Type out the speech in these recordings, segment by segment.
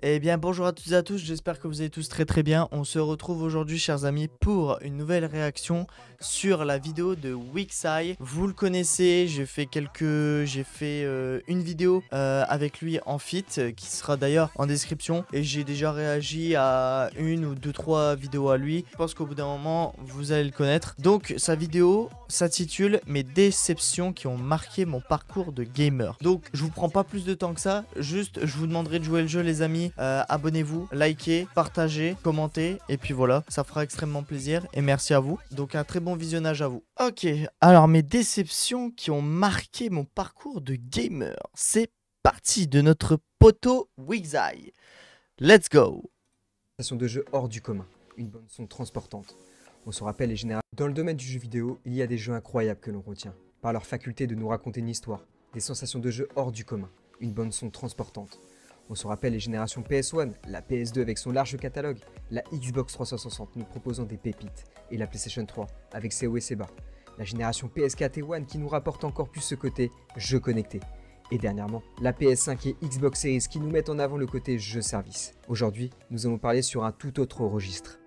Eh bien bonjour à toutes et à tous, j'espère que vous allez tous très bien. On se retrouve aujourd'hui chers amis pour une nouvelle réaction sur la vidéo de Wixeye. Vous le connaissez, j'ai fait une vidéo avec lui en feat qui sera d'ailleurs en description. Et j'ai déjà réagi à une ou deux trois vidéos à lui. Je pense qu'au bout d'un moment vous allez le connaître. Donc sa vidéo s'intitule Mes déceptions qui ont marqué mon parcours de gamer. Donc je vous prends pas plus de temps que ça, juste je vous demanderai de jouer le jeu les amis. Abonnez-vous, likez, partagez, commentez et puis voilà, ça fera extrêmement plaisir et merci à vous. Donc un très bon visionnage à vous. Ok, alors mes déceptions qui ont marqué mon parcours de gamer, c'est parti de notre poteau Wixeye. Let's go. De jeu hors du commun, une bande son transportante. On se rappelle les générations. Dans le domaine du jeu vidéo, il y a des jeux incroyables que l'on retient, par leur faculté de nous raconter une histoire, des sensations de jeu hors du commun, une bande son transportante. On se rappelle les générations PS1, la PS2 avec son large catalogue, la Xbox 360 nous proposant des pépites, et la PlayStation 3 avec ses hauts et ses bas. La génération PS4 et One qui nous rapporte encore plus ce côté jeu connecté. Et dernièrement, la PS5 et Xbox Series qui nous mettent en avant le côté jeu service. Aujourd'hui, nous allons parler sur un tout autre registre.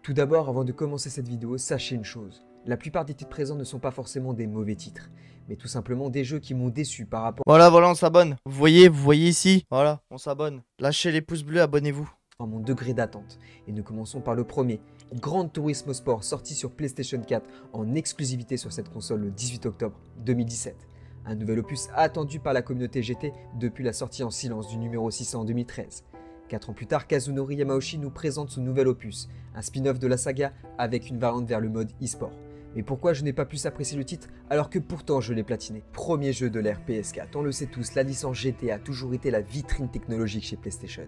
Tout d'abord, avant de commencer cette vidéo, sachez une chose. La plupart des titres présents ne sont pas forcément des mauvais titres, mais tout simplement des jeux qui m'ont déçu par rapport Voilà, on s'abonne. Vous voyez ici. Voilà, on s'abonne. Lâchez les pouces bleus, abonnez-vous. à mon degré d'attente. Et nous commençons par le premier, Gran Turismo Sport, sorti sur PlayStation 4 en exclusivité sur cette console le 18 octobre 2017. Un nouvel opus attendu par la communauté GT depuis la sortie en silence du numéro 600 en 2013. 4 ans plus tard, Kazunori Yamauchi nous présente ce nouvel opus, un spin-off de la saga avec une variante vers le mode e-sport. Mais pourquoi je n'ai pas plus apprécié le titre alors que pourtant je l'ai platiné? Premier jeu de l'ère PS4, on le sait tous, la licence GT a toujours été la vitrine technologique chez PlayStation.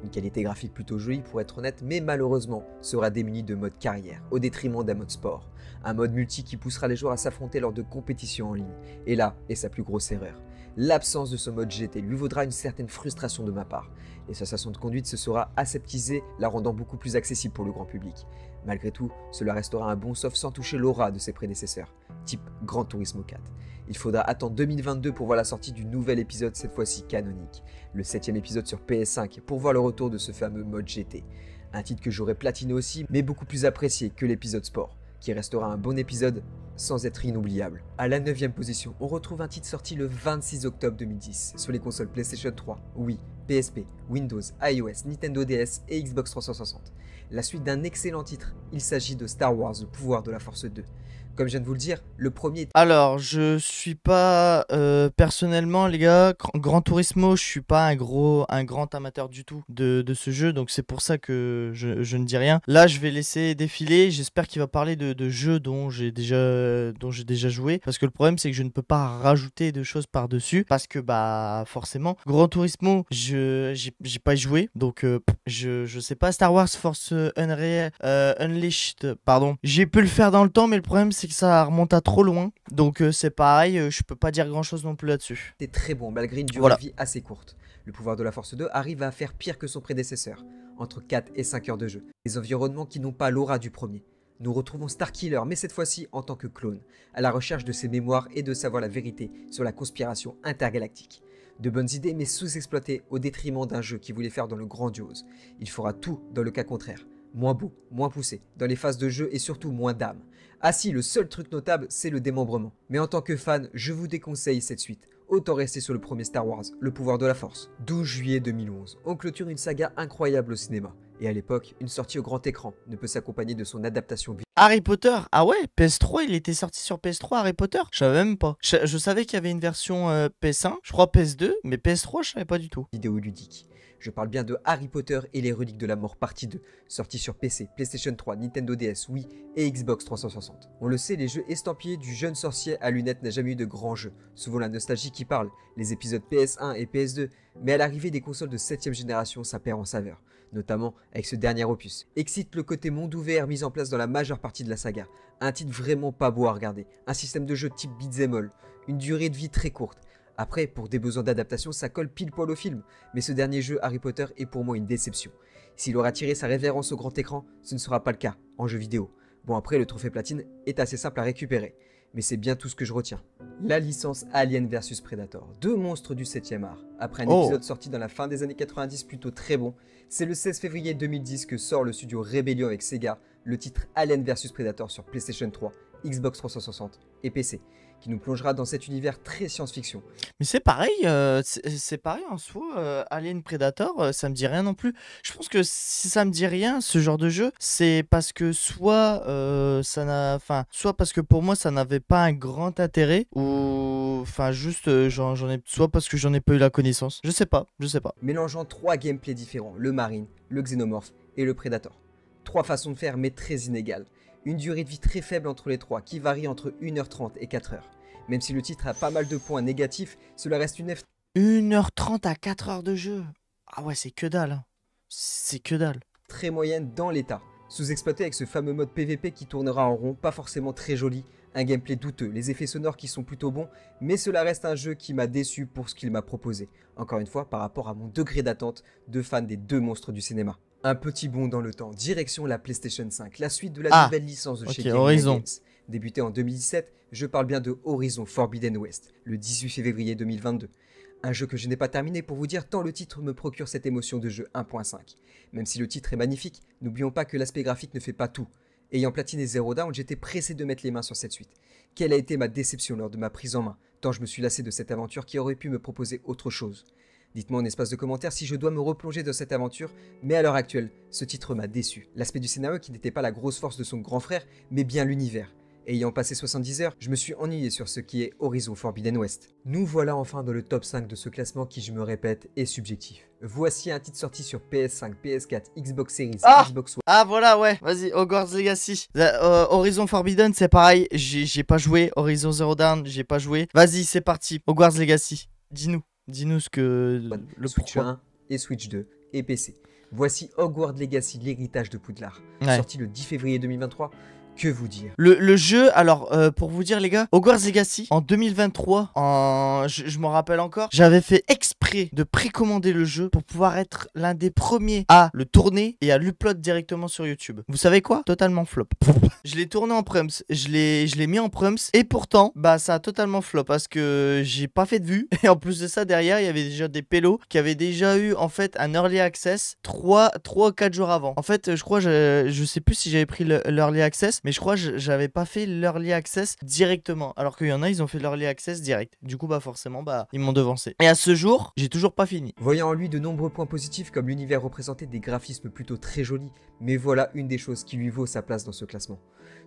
Une qualité graphique plutôt jolie pour être honnête, mais malheureusement sera démunie de mode carrière, au détriment d'un mode sport. Un mode multi qui poussera les joueurs à s'affronter lors de compétitions en ligne. Et là est sa plus grosse erreur. L'absence de ce mode GT lui vaudra une certaine frustration de ma part. Les sensations de conduite se sera aseptisée, la rendant beaucoup plus accessible pour le grand public. Malgré tout, cela restera un bon soft sans toucher l'aura de ses prédécesseurs, type Gran Turismo 4. Il faudra attendre 2022 pour voir la sortie du nouvel épisode, cette fois-ci canonique, le 7ème épisode sur PS5, pour voir le retour de ce fameux mode GT. Un titre que j'aurais platiné aussi, mais beaucoup plus apprécié que l'épisode sport, qui restera un bon épisode sans être inoubliable. À la 9ème position, on retrouve un titre sorti le 26 octobre 2010 sur les consoles PlayStation 3, Wii, PSP, Windows, iOS, Nintendo DS et Xbox 360. La suite d'un excellent titre, il s'agit de Star Wars, le pouvoir de la Force 2. Comme je viens de vous le dire, le premier... Alors, je suis pas personnellement, les gars, Gran Turismo, je suis pas un grand amateur du tout de ce jeu, donc c'est pour ça que je ne dis rien. Là, je vais laisser défiler. J'espère qu'il va parler de jeux dont j'ai déjà joué, parce que le problème c'est que je ne peux pas rajouter de choses par dessus, parce que bah forcément, Gran Turismo, j'ai pas joué, donc je sais pas. Star Wars Force Unleashed, pardon. J'ai pu le faire dans le temps, mais le problème c'est que ça remonte à trop loin, donc c'est pareil, je peux pas dire grand chose non plus là-dessus. C'est très bon malgré une durée de vie assez courte. Le pouvoir de la Force 2 arrive à faire pire que son prédécesseur, entre 4 et 5 heures de jeu. Des environnements qui n'ont pas l'aura du premier. Nous retrouvons Starkiller, mais cette fois-ci en tant que clone, à la recherche de ses mémoires et de savoir la vérité sur la conspiration intergalactique. De bonnes idées mais sous-exploitées au détriment d'un jeu qui voulait faire dans le grandiose. Il fera tout dans le cas contraire. Moins beau, moins poussé, dans les phases de jeu et surtout moins d'âme. Ah si, le seul truc notable, c'est le démembrement. Mais en tant que fan, je vous déconseille cette suite. Autant rester sur le premier Star Wars, le pouvoir de la force. 12 juillet 2011, on clôture une saga incroyable au cinéma. Et à l'époque, une sortie au grand écran ne peut s'accompagner de son adaptation vidéo. Harry Potter, ah ouais, PS3, il était sorti sur PS3, Harry Potter? Je savais même pas. Je savais qu'il y avait une version PS1, je crois PS2, mais PS3, je savais pas du tout. Vidéoludique. Je parle bien de Harry Potter et les reliques de la mort partie 2, sorti sur PC, PlayStation 3, Nintendo DS, Wii et Xbox 360. On le sait, les jeux estampillés du jeune sorcier à lunettes n'a jamais eu de grands jeux, souvent la nostalgie qui parle, les épisodes PS1 et PS2, mais à l'arrivée des consoles de 7ème génération, ça perd en saveur, notamment avec ce dernier opus. Excite le côté monde ouvert mis en place dans la majeure partie de la saga, un titre vraiment pas beau à regarder, un système de jeu type beat'em all, une durée de vie très courte. Après, pour des besoins d'adaptation, ça colle pile poil au film, mais ce dernier jeu, Harry Potter, est pour moi une déception. S'il aura tiré sa révérence au grand écran, ce ne sera pas le cas en jeu vidéo. Bon après, le trophée platine est assez simple à récupérer. Mais c'est bien tout ce que je retiens. La licence Alien vs Predator, deux monstres du 7e art. Après un épisode sorti dans la fin des années 90 plutôt très bon, c'est le 16 février 2010 que sort le studio Rebellion avec Sega, le titre Alien vs Predator sur PlayStation 3, Xbox 360 et PC, qui nous plongera dans cet univers très science-fiction. Mais c'est pareil, c'est pareil en soi, Alien Predator, ça me dit rien non plus. Je pense que si ça me dit rien, ce genre de jeu, c'est parce que soit parce que pour moi ça n'avait pas un grand intérêt, ou enfin juste soit parce que j'en ai pas eu la connaissance. Je sais pas. Mélangeant trois gameplays différents, le Marine, le Xenomorph et le Predator. Trois façons de faire mais très inégales. Une durée de vie très faible entre les trois qui varie entre 1h30 et 4h. Même si le titre a pas mal de points négatifs, cela reste une 1h30 à 4h de jeu. Ah ouais, c'est que dalle. Hein. C'est que dalle. Très moyenne dans l'état. Sous-exploité avec ce fameux mode PVP qui tournera en rond, pas forcément très joli, un gameplay douteux, les effets sonores qui sont plutôt bons, mais cela reste un jeu qui m'a déçu pour ce qu'il m'a proposé. Encore une fois, par rapport à mon degré d'attente de fan des deux monstres du cinéma. Un petit bond dans le temps, direction la PlayStation 5, la suite de la nouvelle licence de chez Guerrilla Games. Débuté en 2017, je parle bien de Horizon Forbidden West, le 18 février 2022. Un jeu que je n'ai pas terminé pour vous dire tant le titre me procure cette émotion de jeu 1.5. Même si le titre est magnifique, n'oublions pas que l'aspect graphique ne fait pas tout. Ayant platiné Zero Dawn, j'étais pressé de mettre les mains sur cette suite. Quelle a été ma déception lors de ma prise en main, tant je me suis lassé de cette aventure qui aurait pu me proposer autre chose. Dites-moi en espace de commentaires si je dois me replonger dans cette aventure, mais à l'heure actuelle, ce titre m'a déçu. L'aspect du scénario qui n'était pas la grosse force de son grand frère, mais bien l'univers. Ayant passé 70 heures, je me suis ennuyé sur ce qui est Horizon Forbidden West. Nous voilà enfin dans le top 5 de ce classement qui, je me répète, est subjectif. Voici un titre sorti sur PS5, PS4, Xbox Series, Xbox One. Ah voilà, ouais, vas-y, Hogwarts Legacy. Horizon Forbidden, c'est pareil, j'ai pas joué. Horizon Zero Dawn, j'ai pas joué. Vas-y, c'est parti, Hogwarts Legacy. Dis-nous ce que... le Switch pourquoi. 1 et Switch 2 et PC. Voici Hogwarts Legacy, l'héritage de Poudlard. Ouais. Sorti le 10 février 2023. Que vous dire? Le jeu, alors pour vous dire les gars, Hogwarts Legacy en 2023, je m'en rappelle encore, j'avais fait exprès de précommander le jeu pour pouvoir être l'un des premiers à le tourner et à l'upload directement sur YouTube. Vous savez quoi? Totalement flop. Je l'ai tourné en prums, je l'ai mis en prums et pourtant bah ça a totalement flop parce que j'ai pas fait de vue et en plus de ça derrière il y avait déjà des pélos qui avaient déjà eu en fait un early access 3 ou 4 jours avant. En fait je crois, je sais plus si j'avais pris l'early access, mais je crois que j'avais pas fait l'early access directement. Alors qu'il y en a, ils ont fait l'early access direct. Du coup, bah forcément, bah ils m'ont devancé. Et à ce jour, j'ai toujours pas fini. Voyant en lui de nombreux points positifs comme l'univers représenté des graphismes plutôt très jolis, mais voilà une des choses qui lui vaut sa place dans ce classement.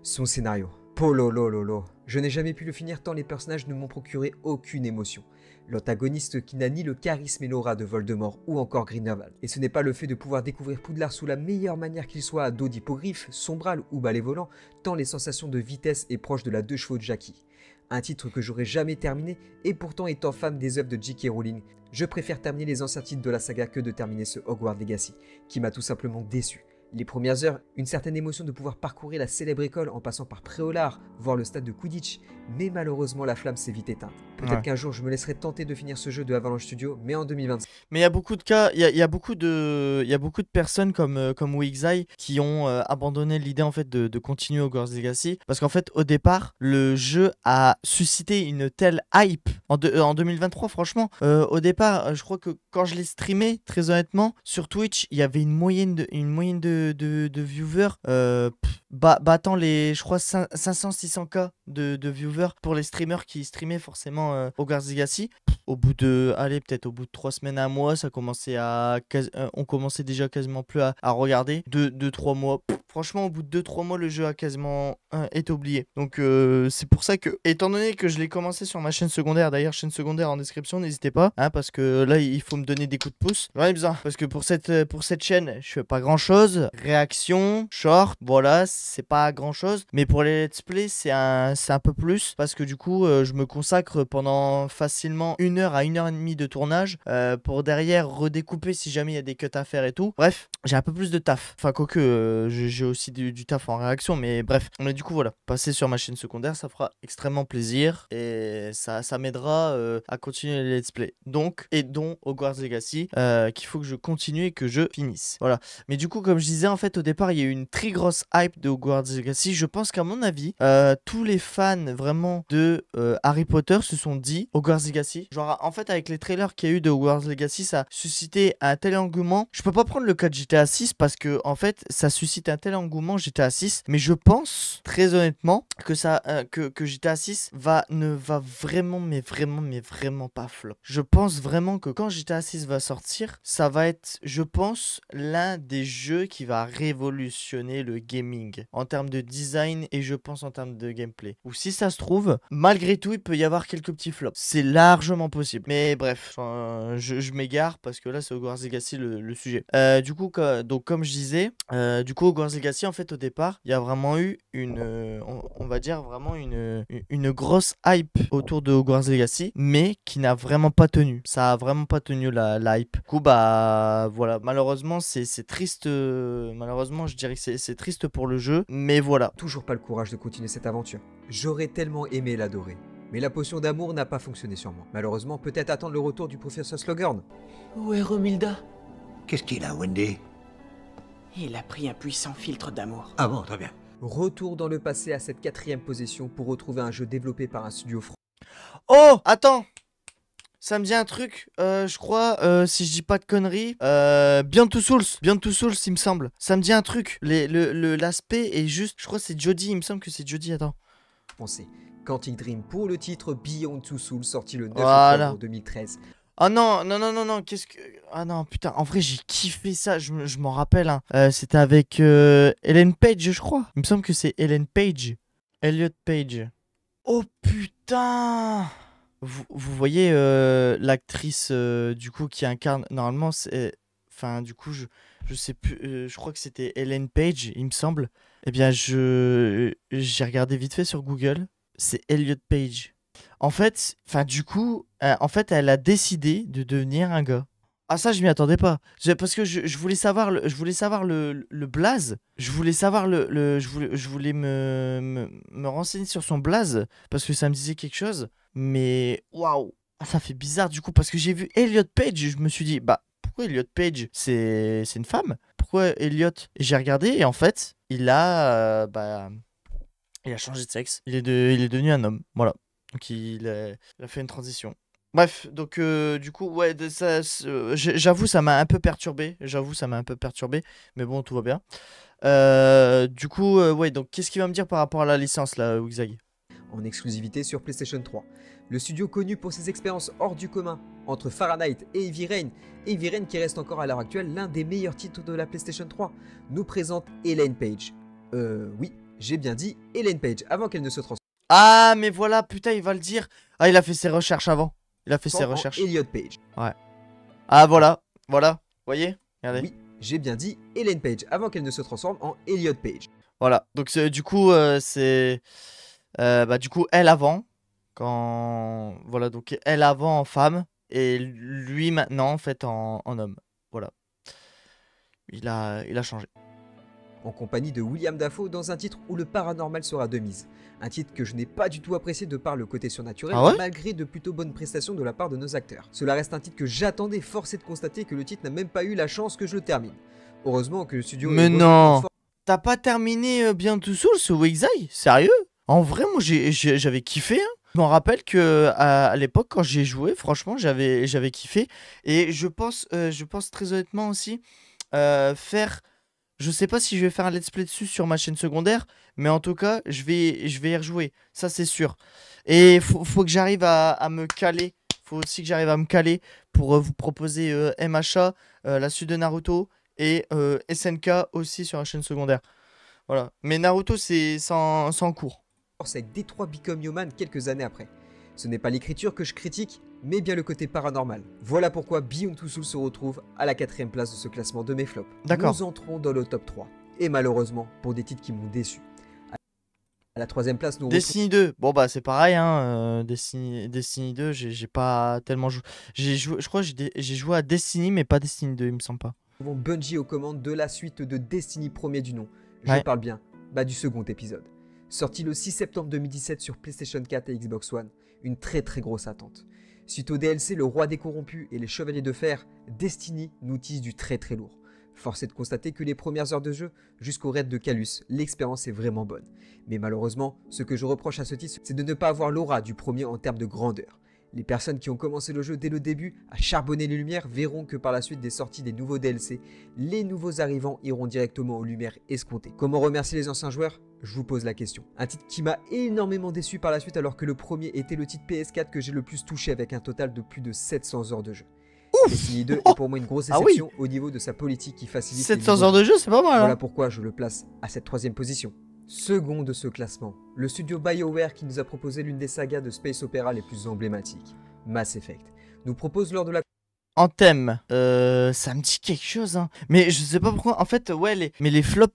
Son scénario. Pololololo. Je n'ai jamais pu le finir tant les personnages ne m'ont procuré aucune émotion. L'antagoniste qui n'a ni le charisme et l'aura de Voldemort ou encore Grindelwald. Et ce n'est pas le fait de pouvoir découvrir Poudlard sous la meilleure manière qu'il soit à dos d'hippogriffe, sombral ou balai volant, tant les sensations de vitesse est proche de la 2 chevaux de Jackie. Un titre que j'aurais jamais terminé et pourtant étant fan des œuvres de J.K. Rowling, je préfère terminer les anciens titres de la saga que de terminer ce Hogwarts Legacy, qui m'a tout simplement déçu. Les premières heures, une certaine émotion de pouvoir parcourir la célèbre école en passant par Préolard, voir le stade de Quidditch, mais malheureusement la flamme s'est vite éteinte. Peut-être qu'un jour je me laisserai tenter de finir ce jeu de Avalanche Studio, mais en 2025. Mais il y a beaucoup de cas, il y a beaucoup de personnes comme Wixai qui ont abandonné l'idée en fait de continuer Hogwarts Legacy parce qu'en fait au départ le jeu a suscité une telle hype en 2023 franchement. Au départ je crois que quand je l'ai streamé très honnêtement sur Twitch il y avait une moyenne de viewers battant les je crois 500-600K de viewers pour les streamers qui streamaient forcément Hogwarts Legacy. Au bout de, peut-être au bout de 3 semaines, un mois, ça commençait on commençait déjà quasiment plus à regarder. 2-3 mois. Franchement, au bout de 2-3 mois, le jeu a quasiment été oublié. Donc, c'est pour ça que, étant donné que je l'ai commencé sur ma chaîne secondaire, d'ailleurs, chaîne secondaire en description, n'hésitez pas, hein, parce que là, il faut me donner des coups de pouce. J'en ai besoin, parce que pour cette chaîne, je fais pas grand-chose. Réaction, short, voilà, c'est pas grand-chose. Mais pour les let's play, c'est un peu plus, parce que du coup, je me consacre pendant facilement 1 heure à 1h30 de tournage pour derrière redécouper si jamais il y a des cuts à faire et tout. Bref, j'ai un peu plus de taf. Enfin, quoique, j'ai j'ai aussi du taf en réaction, mais bref. Mais du coup, voilà, passer sur ma chaîne secondaire, ça fera extrêmement plaisir et ça m'aidera à continuer les let's play. Donc, et dont Hogwarts Legacy, qu'il faut que je continue et que je finisse. Voilà. Mais du coup, comme je disais, en fait, au départ, il y a eu une très grosse hype de Hogwarts Legacy. Je pense qu'à mon avis, tous les fans vraiment de Harry Potter se sont dit Hogwarts Legacy. Genre, en fait, avec les trailers qu'il y a eu de Hogwarts Legacy, ça a suscité un tel engouement. Je peux pas prendre le cas de GTA 6 parce que, en fait, ça suscite un tel engouement GTA 6. Mais je pense, très honnêtement, que que GTA 6 ne va vraiment, mais vraiment pas flop. Je pense vraiment que quand GTA 6 va sortir, ça va être, je pense, l'un des jeux qui va révolutionner le gaming en termes de design et je pense en termes de gameplay. Ou si ça se trouve, malgré tout, il peut y avoir quelques petits flops. C'est largement possible. Mais bref, je m'égare parce que là, c'est Hogwarts Legacy le sujet. Du coup, donc comme je disais, du coup, Hogwarts Legacy, en fait, au départ, il y a vraiment eu on va dire vraiment une grosse hype autour de Hogwarts Legacy, mais qui n'a vraiment pas tenu. Ça a vraiment pas tenu la hype. Du coup, bah voilà, malheureusement, c'est triste. Malheureusement, je dirais que c'est triste pour le jeu, mais voilà. Toujours pas le courage de continuer cette aventure. J'aurais tellement aimé l'adorer. Mais la potion d'amour n'a pas fonctionné sur moi. Malheureusement, peut-être attendre le retour du professeur Slughorn. Où est Romilda? Qu'est-ce qu'il a, Wendy? Il a pris un puissant filtre d'amour. Ah bon, très bien. Retour dans le passé à cette 4e position pour retrouver un jeu développé par un studio Oh, attends! Ça me dit un truc, je crois, si je dis pas de conneries, Beyond Two Souls, il me semble. Ça me dit un truc, l'aspect est juste, je crois que c'est Jodie, il me semble que c'est Jodie, attends. Pensez, Quantic Dream pour le titre Beyond Two Souls sorti le 9 Voilà. octobre 2013. Ah non, qu'est-ce que... Ah non, putain, en vrai j'ai kiffé ça, je m'en rappelle, hein. C'était avec Ellen Page, je crois. Il me semble que c'est Ellen Page. Elliot Page. Oh putain! Vous voyez l'actrice du coup qui incarne normalement c'est enfin du coup je sais plus je crois que c'était Ellen Page il me semble. Eh bien j'ai regardé vite fait sur Google, c'est Elliot Page. En fait, enfin du coup en fait elle a décidé de devenir un gars. Ah ça je m'y attendais pas. Parce que je voulais savoir le blaze. Je voulais savoir je voulais me renseigner sur son blaze parce que ça me disait quelque chose. Mais waouh, ça fait bizarre du coup parce que j'ai vu Elliot Page et je me suis dit bah pourquoi Elliot Page c'est une femme? Pourquoi Elliot? Et j'ai regardé et en fait il a changé de sexe. Il est devenu un homme. Voilà. Donc il a fait une transition. Bref, donc du coup, ouais, j'avoue, ça m'a un peu perturbé. Mais bon, tout va bien. Du coup, ouais, donc qu'est-ce qu'il va me dire par rapport à la licence, là, Wixag? En exclusivité sur PlayStation 3. Le studio connu pour ses expériences hors du commun entre Fahrenheit et Heavy Rain qui reste encore à l'heure actuelle l'un des meilleurs titres de la PlayStation 3, nous présente Ellen Page. Oui, j'ai bien dit Ellen Page, avant qu'elle ne se transforme. Ah, mais voilà, putain, il va le dire. Ah, il a fait ses recherches avant. Il a fait ses recherches. Elliot Page. Ouais. Ah, voilà. Voyez? Regardez. Oui, j'ai bien dit Ellen Page, avant qu'elle ne se transforme en Elliot Page. Voilà. Donc, du coup, c'est... du coup, elle avant. Quand... Voilà, donc elle avant en femme. Et lui maintenant, en fait, en homme. Voilà. Il a changé. En compagnie de William Dafoe dans un titre où le paranormal sera de mise. Un titre que je n'ai pas du tout apprécié de par le côté surnaturel, Ah ouais malgré de plutôt bonnes prestations de la part de nos acteurs. Cela reste un titre que j'attendais, forcé de constater que le titre n'a même pas eu la chance que je le termine. Heureusement que le studio... Mais non! T'as pas terminé Beyond Two Souls, ce Wixai? Sérieux? En vrai, moi j'avais kiffé, hein. Je m'en rappelle que à l'époque, quand j'ai joué, franchement, j'avais kiffé. Et je pense très honnêtement aussi faire... Je sais pas si je vais faire un let's play dessus sur ma chaîne secondaire, mais en tout cas, je vais y rejouer, ça c'est sûr. Et faut que j'arrive à me caler, faut aussi que j'arrive à me caler pour vous proposer MHA, la suite de Naruto, et SNK aussi sur la chaîne secondaire. Voilà, mais Naruto c'est sans cours. Avec Detroit Become Human quelques années après. Ce n'est pas l'écriture que je critique, mais bien le côté paranormal. Voilà pourquoi Beyond Two Souls se retrouve à la 4ème place de ce classement de mes flops. D'accord. Nous entrons dans le top 3. Et malheureusement, pour des titres qui m'ont déçu. À la 3ème place, nous Destiny 2, bon bah c'est pareil, hein, Destiny 2, j'ai pas tellement joué. Je crois que j'ai joué à Destiny, mais pas Destiny 2, il me semble pas. retrouvons Bungie aux commandes de la suite de Destiny premier du nom. Je Ouais. parle bien du second épisode. Sorti le 6 septembre 2017 sur PlayStation 4 et Xbox One, une très grosse attente. Suite au DLC Le Roi des Corrompus et les Chevaliers de Fer, Destiny nous tisse du très lourd. Force est de constater que les premières heures de jeu, jusqu'au raid de Calus, l'expérience est vraiment bonne. Mais malheureusement, ce que je reproche à ce titre, c'est de ne pas avoir l'aura du premier en termes de grandeur. Les personnes qui ont commencé le jeu dès le début à charbonner les lumières verront que par la suite des sorties des nouveaux DLC, les nouveaux arrivants iront directement aux lumières escomptées. Comment remercier les anciens joueurs ? Je vous pose la question. Un titre qui m'a énormément déçu par la suite alors que le premier était le titre PS4 que j'ai le plus touché avec un total de plus de 700 heures de jeu. Destiny 2 est pour moi une grosse déception au niveau de sa politique qui facilite 700 heures de jeu, c'est pas mal. Voilà Hein. pourquoi je le place à cette 3e position. Second de ce classement, le studio BioWare qui nous a proposé l'une des sagas de space opéra les plus emblématiques, Mass Effect, nous propose lors de la Anthem, ça me dit quelque chose, hein. Mais je sais pas pourquoi. En fait, ouais, les flops,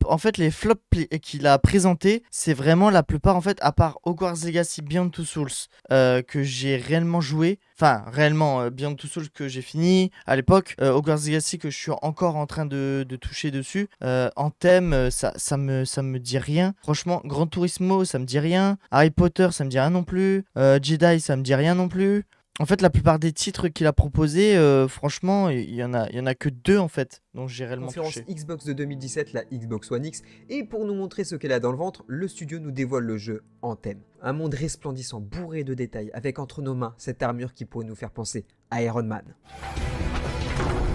qu'il a présentés, c'est vraiment la plupart, en fait, à part Hogwarts Legacy Beyond Two Souls, que j'ai réellement joué. Enfin, réellement, Beyond Two Souls que j'ai fini à l'époque. Hogwarts Legacy que je suis encore en train de toucher dessus. Anthem, ça me dit rien. Franchement, Gran Turismo, ça me dit rien. Harry Potter, ça me dit rien non plus. Jedi, ça me dit rien non plus. En fait, la plupart des titres qu'il a proposés, franchement, il y en a que 2 en fait, dont j'ai réellement conférence touché. Xbox de 2017, la Xbox One X, et pour nous montrer ce qu'elle a dans le ventre, le studio nous dévoile le jeu Anthem. Un monde resplendissant, bourré de détails, avec entre nos mains cette armure qui pourrait nous faire penser à Iron Man.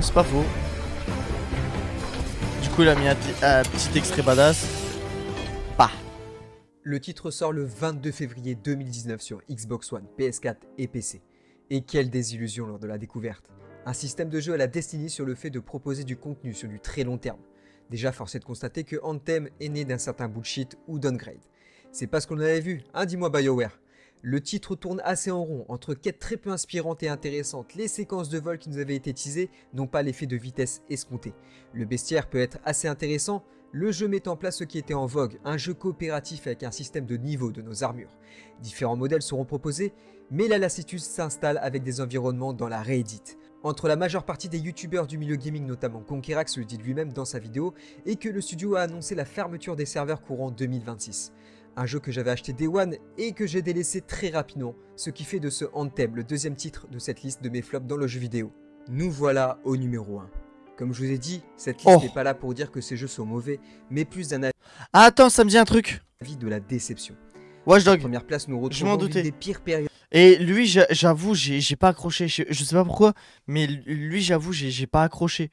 C'est pas faux. Du coup, il a mis un petit extrait badass. Bah. Le titre sort le 22 février 2019 sur Xbox One, PS4 et PC. Et quelle désillusion lors de la découverte. Un système de jeu à la Destiny sur le fait de proposer du contenu sur du très long terme. Déjà, force est de constater que Anthem est né d'un certain bullshit ou downgrade. C'est pas ce qu'on avait vu, hein, dis-moi BioWare. Le titre tourne assez en rond, entre quêtes très peu inspirantes et intéressantes, les séquences de vol qui nous avaient été teasées n'ont pas l'effet de vitesse escompté. Le bestiaire peut être assez intéressant, le jeu met en place ce qui était en vogue, un jeu coopératif avec un système de niveau de nos armures. Différents modèles seront proposés, mais la lassitude s'installe avec des environnements dans la réédite. Entre la majeure partie des youtubeurs du milieu gaming, notamment Conquerax le dit lui-même dans sa vidéo, et que le studio a annoncé la fermeture des serveurs courant 2026. Un jeu que j'avais acheté Day One et que j'ai délaissé très rapidement, ce qui fait de ce Anthem le 2e titre de cette liste de mes flops dans le jeu vidéo. Nous voilà au numéro 1. Comme je vous ai dit, cette liste n'est pas là pour dire que ces jeux sont mauvais, mais plus d'un Ah, attends, ça me dit un truc. avis de la déception. Watch Dogs. Première place, nous Je m'en retrouvons doutais. l'une des pires périodes Et lui, j'avoue, j'ai pas accroché. Je sais pas pourquoi, mais lui, j'avoue, j'ai pas accroché.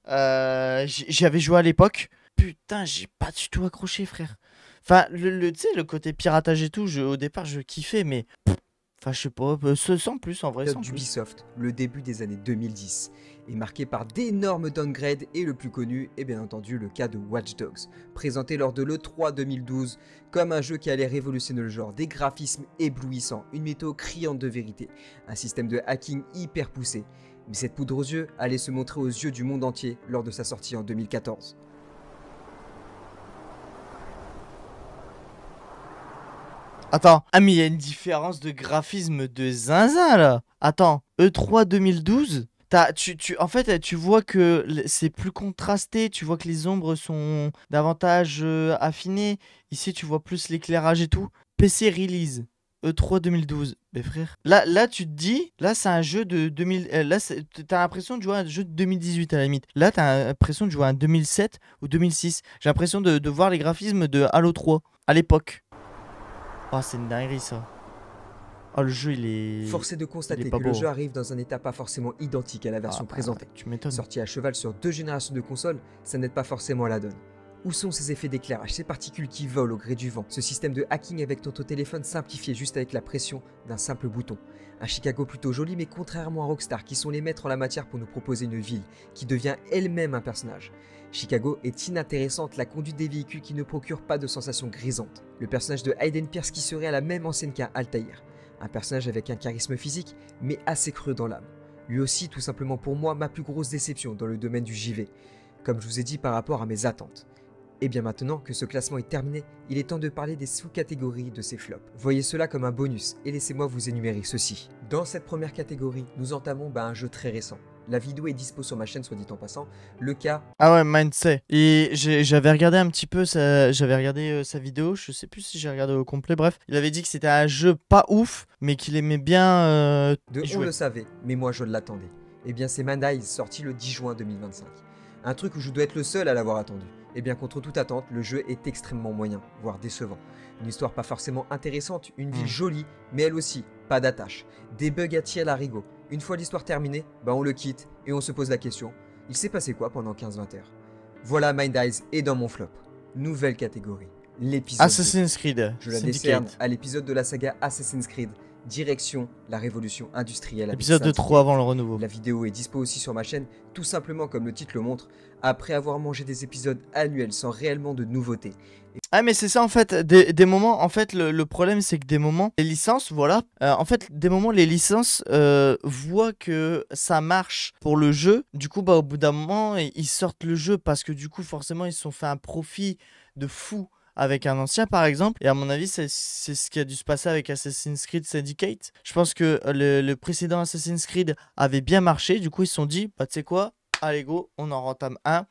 J'y avais joué à l'époque. Putain, j'ai pas du tout accroché, frère. Enfin, tu sais, le côté piratage et tout, au départ, je kiffais, mais... Enfin, je sais pas, sans plus, en vrai, sans plus. d'Ubisoft, le début des années 2010, est marqué par d'énormes downgrades et le plus connu est bien entendu le cas de Watch Dogs, présenté lors de l'E3 2012 comme un jeu qui allait révolutionner le genre, des graphismes éblouissants, une météo criante de vérité, un système de hacking hyper poussé. Mais cette poudre aux yeux allait se montrer aux yeux du monde entier lors de sa sortie en 2014. Attends, ah mais il y a une différence de graphisme de zinzin là. Attends, E3 2012, en fait, tu vois que c'est plus contrasté, tu vois que les ombres sont davantage affinées. Ici, tu vois plus l'éclairage et tout. PC release, E3 2012. Mais frère, là tu te dis, là c'est un jeu de 2000, là t'as l'impression de jouer à un jeu de 2018 à la limite. Là t'as l'impression de jouer à un 2007 ou 2006. J'ai l'impression de voir les graphismes de Halo 3 à l'époque. Oh, c'est une dinguerie ça. Oh, le jeu il est... Force est de il constater est pas que beau. le jeu arrive dans un état pas forcément identique à la version Ah, présentée. tu m'étonnes. Sorti à cheval sur 2 générations de consoles, ça n'aide pas forcément à la donne. Où sont ces effets d'éclairage, ces particules qui volent au gré du vent, ce système de hacking avec ton téléphone simplifié juste avec la pression d'un simple bouton. Un Chicago plutôt joli mais contrairement à Rockstar qui sont les maîtres en la matière pour nous proposer une ville qui devient elle-même un personnage. Chicago est inintéressante, la conduite des véhicules qui ne procure pas de sensations grisantes. Le personnage de Hayden Pierce qui serait à la même enseigne qu'un Altaïr. Un personnage avec un charisme physique mais assez creux dans l'âme. Lui aussi tout simplement pour moi ma plus grosse déception dans le domaine du JV. Comme je vous ai dit par rapport à mes attentes. Et bien maintenant que ce classement est terminé, il est temps de parler des sous-catégories de ces flops. Voyez cela comme un bonus et laissez-moi vous énumérer ceci. Dans cette première catégorie, nous entamons un jeu très récent, La vidéo est dispo sur ma chaîne, soit dit en passant. Le cas... Ah ouais, Mindset. Et j'avais regardé un petit peu, j'avais regardé sa vidéo, je sais plus si j'ai regardé au complet, bref. Il avait dit que c'était un jeu pas ouf, mais qu'il aimait bien y On jouer. le savait, mais moi je l'attendais. Eh bien c'est Mandice, sorti le 10 juin 2025. Un truc où je dois être le seul à l'avoir attendu. Eh bien contre toute attente, le jeu est extrêmement moyen, voire décevant. Une histoire pas forcément intéressante, une ville jolie, mais elle aussi, pas d'attache. Des bugs à tirer l'arigot. Une fois l'histoire terminée, bah on le quitte et on se pose la question, il s'est passé quoi pendant 15-20 heures? Voilà, Mandice est dans mon flop. Nouvelle catégorie, l'épisode Assassin's Creed. Je la Syndicate. décerne à l'épisode de la saga Assassin's Creed. Direction la révolution industrielle. avec Épisode de Syndicate. trop avant le renouveau. La vidéo est dispo aussi sur ma chaîne, tout simplement comme le titre le montre, après avoir mangé des épisodes annuels sans réellement de nouveautés. Ah mais c'est ça en fait, des moments, en fait le problème c'est que des moments, les licences, voilà, en fait des moments les licences voient que ça marche pour le jeu, du coup bah au bout d'un moment ils sortent le jeu parce que du coup forcément ils se sont fait un profit de fou avec un ancien par exemple, et à mon avis c'est ce qui a dû se passer avec Assassin's Creed Syndicate. Je pense que le précédent Assassin's Creed avait bien marché, du coup ils se sont dit, bah tu sais quoi, allez go, on en rentame un.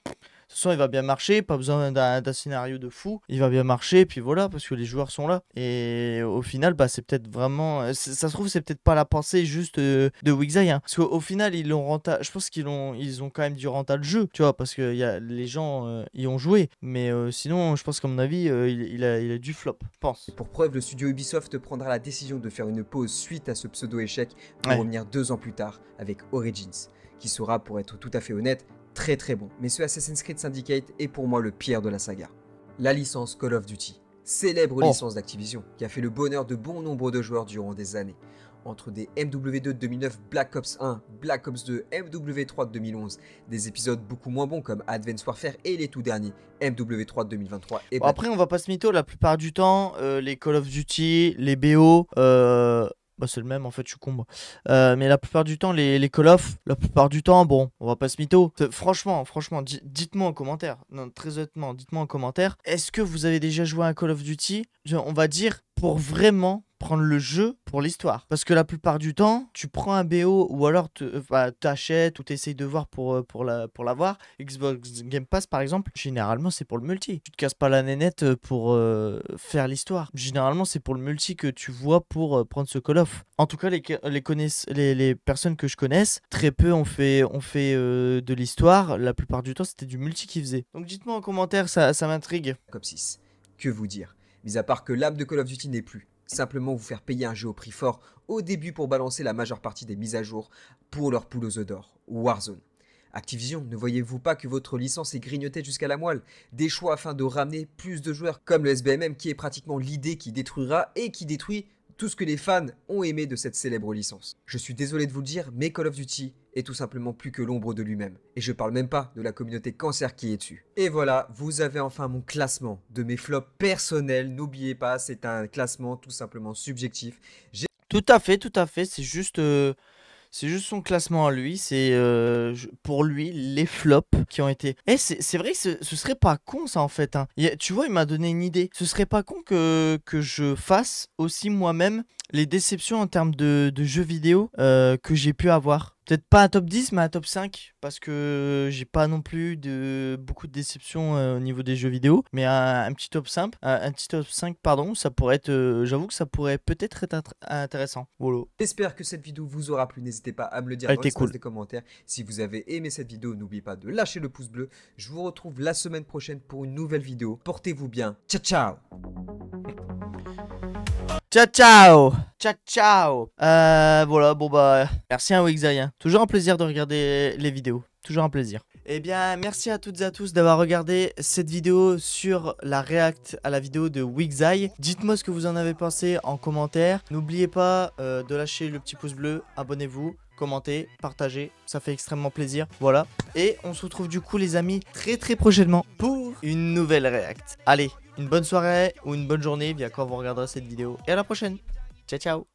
De toute façon, il va bien marcher, pas besoin d'un scénario de fou. Il va bien marcher, puis voilà, parce que les joueurs sont là. Et au final, bah, c'est peut-être vraiment. Ça se trouve, c'est peut-être pas la pensée juste de Wixeye. Hein. Parce qu'au final, ils l'ont renta. Je pense ils ont quand même dû renta le jeu, tu vois, parce que les gens y ont joué. Mais sinon, je pense qu'à mon avis, il a du flop, je pense. Et pour preuve, le studio Ubisoft prendra la décision de faire une pause suite à ce pseudo-échec pour revenir 2 ans plus tard avec Origins, qui sera, pour être tout à fait honnête, très bon, mais ce Assassin's Creed Syndicate est pour moi le pire de la saga. La licence Call of Duty, célèbre licence d'Activision, qui a fait le bonheur de bon nombre de joueurs durant des années. Entre des MW2 de 2009, Black Ops 1, Black Ops 2, MW3 de 2011, des épisodes beaucoup moins bons comme Advanced Warfare et les tout derniers, MW3 de 2023 et Bon, après, on va pas se mytho, la plupart du temps, les Call of Duty, les BO, bah c'est le même en fait, je suis con moi. Mais la plupart du temps, les Call of, la plupart du temps, bon, on va pas se mytho. Franchement, dites-moi en commentaire. Non, très honnêtement, dites-moi en commentaire. Est-ce que vous avez déjà joué à un Call of Duty, on va dire, pour vraiment prendre le jeu pour l'histoire? Parce que la plupart du temps, tu prends un BO ou alors t'achètes ou t'essayes de voir pour l'avoir. Xbox Game Pass par exemple, généralement c'est pour le multi. Tu te casses pas la nénette pour faire l'histoire. Généralement c'est pour le multi que tu vois pour prendre ce Call of. En tout cas les personnes que je connaisse, très peu ont fait de l'histoire. La plupart du temps c'était du multi qu'ils faisaient. Donc dites-moi en commentaire, ça m'intrigue. Black Ops 6. Que vous dire? Mis à part que l'âme de Call of Duty n'est plus simplement vous faire payer un jeu au prix fort au début pour balancer la majeure partie des mises à jour pour leur poule aux œufs d'or, Warzone. Activision, ne voyez-vous pas que votre licence est grignotée jusqu'à la moelle? Des choix afin de ramener plus de joueurs comme le SBMM qui est pratiquement l'idée qui détruira et qui détruit tout ce que les fans ont aimé de cette célèbre licence. Je suis désolé de vous le dire, mais Call of Duty est tout simplement plus que l'ombre de lui-même. Et je parle même pas de la communauté cancer qui est dessus. Et voilà, vous avez enfin mon classement de mes flops personnels. N'oubliez pas, c'est un classement tout simplement subjectif. Tout à fait, c'est juste son classement à lui, c'est pour lui les flops qui ont été... c'est vrai que ce serait pas con ça en fait. Hein. Tu vois, il m'a donné une idée. Ce serait pas con que je fasse aussi moi-même les déceptions en termes de jeux vidéo que j'ai pu avoir. Peut-être pas un top 10, mais un top 5, parce que j'ai pas non plus beaucoup de déceptions au niveau des jeux vidéo, mais un petit top 5, pardon, ça pourrait être, j'avoue que ça pourrait peut-être être intéressant. Voilà. J'espère que cette vidéo vous aura plu, n'hésitez pas à me le dire dans l'espace des commentaires. Si vous avez aimé cette vidéo, n'oubliez pas de lâcher le pouce bleu. Je vous retrouve la semaine prochaine pour une nouvelle vidéo. Portez-vous bien, ciao ciao. Ciao. Voilà, bon bah, merci à Wixeye. Hein. Toujours un plaisir de regarder les vidéos. Toujours un plaisir. Eh bien, merci à toutes et à tous d'avoir regardé cette vidéo sur la react à la vidéo de Wixeye. Dites-moi ce que vous en avez pensé en commentaire. N'oubliez pas de lâcher le petit pouce bleu, abonnez-vous, commentez, partagez, ça fait extrêmement plaisir. Voilà. Et on se retrouve du coup les amis très prochainement pour une nouvelle react. Allez, une bonne soirée ou une bonne journée via quand vous regarderez cette vidéo. Et à la prochaine. Ciao.